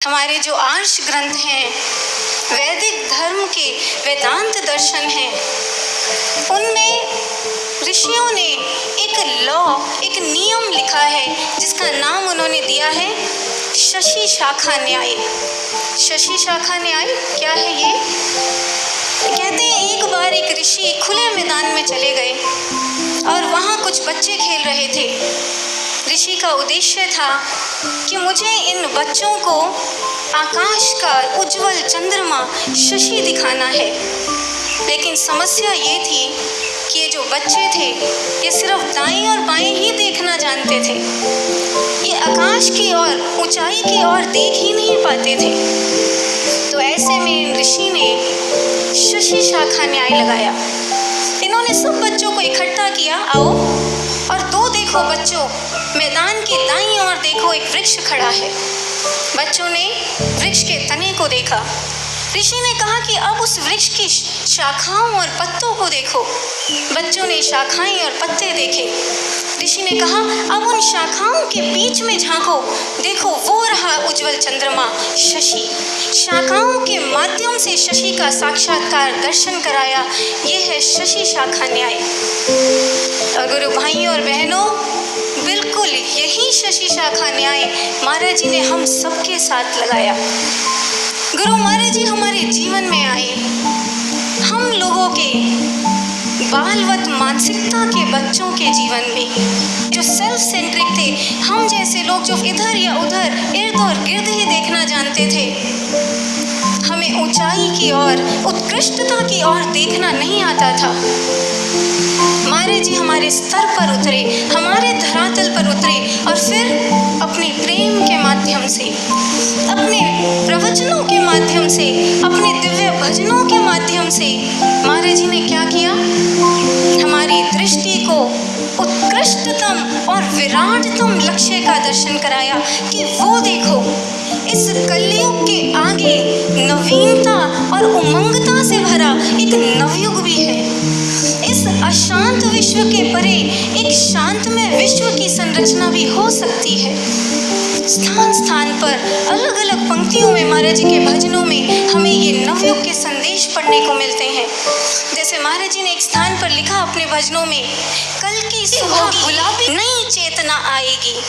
हमारे जो आर्ष ग्रंथ हैं, वैदिक धर्म के वेदांत दर्शन हैं, उनमें ऋषियों ने एक एक नियम लिखा है जिसका नाम उन्होंने दिया है शशि शाखा न्याय। शशि शाखा न्याय क्या है ये? कहते हैं एक बार एक ऋषि खुले मैदान में चले गए और वहाँ कुछ बच्चे खेल रहे थे। ऋषि का उद्देश्य था कि मुझे इन बच्चों को आकाश का उज्जवल चंद्रमा शशि दिखाना है, लेकिन समस्या ये थी कि ये जो बच्चे थे ये सिर्फ दाएं और बाएं ही देखना जानते थे, ये आकाश की ओर, ऊंचाई की ओर देख ही नहीं पाते थे। तो ऐसे में इन ऋषि ने शशि शाखा न्याय लगाया। इन्होंने सब बच्चों को इकट्ठा किया, आओ और दो देखो बच्चों, मैदान के दाईं ओर देखो एक वृक्ष खड़ा है। बच्चों ने वृक्ष के तने को देखा। ऋषि ने कहा कि अब उस वृक्ष की शाखाओं और पत्तों को देखो। बच्चों ने शाखाएं और पत्ते देखे। ऋषि ने कहा अब उन शाखाओं के बीच में झांको, देखो वो रहा उज्जवल चंद्रमा शशि। शाखाओं के माध्यम से शशि का साक्षात्कार दर्शन कराया। ये है शशि शाखा न्याय। और गुरु भाइयों और बहनों, बिल्कुल यही शशि शाखा न्याय महाराज जी ने हम सबके साथ लगाया। गुरु महाराज जी हमारे जीवन में आए, हम लोगों के बालवत मानसिकता के बच्चों के जीवन में जो सेल्फ सेंट्रिक थे, हम जैसे लोग जो इधर या उधर इर्द और गिर्द ही देखना जानते थे, हमें ऊंचाई की ओर, उत्कृष्टता की ओर देखना नहीं आता था। महाराज जी हमारे स्तर पर उतरे, हमारे धरातल पर उतरे और फिर अपने प्रेम के माध्यम से, अपने प्रवचनों के माध्यम से, अपने दिव्य भजनों के माध्यम से महाराज जी ने क्या किया? हमारी दृष्टि को उत्कृष्टतम और विराटतम लक्ष्य का दर्शन कराया कि वो देखो, इस कलयुग के आगे नवीनता और उमंगता से भरा एक नवयुग भी है। इस अशांत विश्व के परे एक शांतमय विश्व की संरचना भी हो सकती है। स्थान स्थान पर अलग अलग पंक्तियों में महाराज जी के भजनों में हमें ये नवयुग के संदेश पढ़ने को मिलते हैं। जैसे महाराज जी ने एक स्थान पर लिखा अपने भजनों में, कल की सुबह गुलाबी नई चेतना आएगी।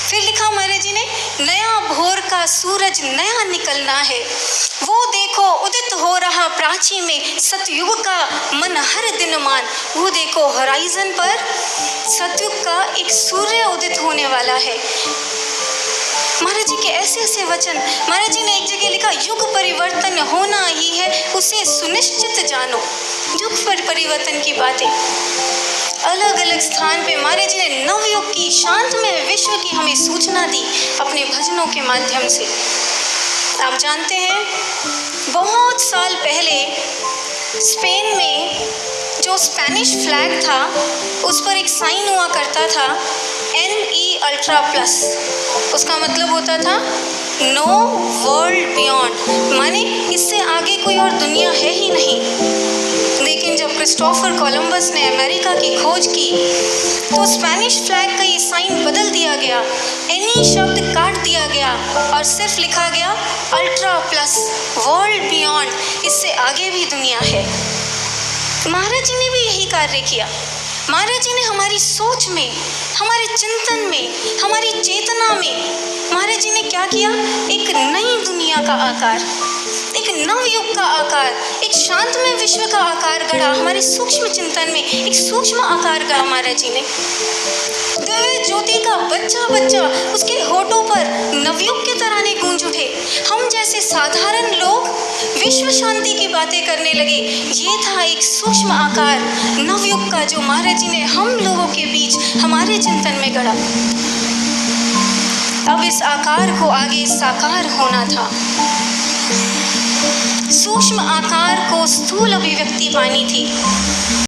फिर लिखा महाराज जी ने, नया भोर का सूरज नया निकलना है, वो देखो उदित हो रहा प्राची में सतयुग का मन हर दिन मान। वो देखो होराइजन पर सतयुग का एक सूर्य उदित होने वाला है। महाराज जी के ऐसे ऐसे वचन। महाराज जी ने एक जगह लिखा, युग परिवर्तन होना ही है उसे सुनिश्चित जानो। युग परिवर्तन की बातें अलग अलग स्थान पे महाराज जी ने नवयुग की, शांतमय विश्व की हमें सूचना दी अपने भजनों के माध्यम से। आप जानते हैं बहुत साल पहले स्पेन में जो स्पेनिश फ्लैग था उस पर एक साइन हुआ करता था NE अल्ट्रा प्लस। उसका मतलब होता था नो वर्ल्ड बियॉन्ड, माने इससे आगे कोई और दुनिया है ही नहीं। लेकिन जब क्रिस्टोफर कोलंबस ने अमेरिका की खोज की तो स्पेनिश फ्लैग का ये साइन बदल दिया गया, NE शब्द काट दिया गया और सिर्फ लिखा गया अल्ट्रा प्लस, वर्ल्ड बियॉन्ड, इससे आगे भी दुनिया है। महाराज जी ने भी यही कार्य किया। महाराज जी ने हमारी सोच में, हमारे चिंतन में, हमारी चेतना में महाराज जी ने क्या किया? एक नई दुनिया का आकार, एक नवयुग का आकार, एक शांतमय विश्व का आकार गढ़ा। हमारे सूक्ष्म चिंतन में एक सूक्ष्म आकार गढ़ा महाराज जी ने। दिव्य ज्योति का बच्चा बच्चा उसके होठों पर नवयुग के तराने गूंज उठे। हम जैसे साधारण लोग विश्व शांति की बातें करने लगे। ये था एक सूक्ष्म आकार नवयुग का जो महाराज जी ने हम लोगों के बीच हमारे चिंतन में गढ़ा। अब इस आकार को आगे साकार होना था। सूक्ष्म आकार को स्थूल अभिव्यक्ति पानी थी।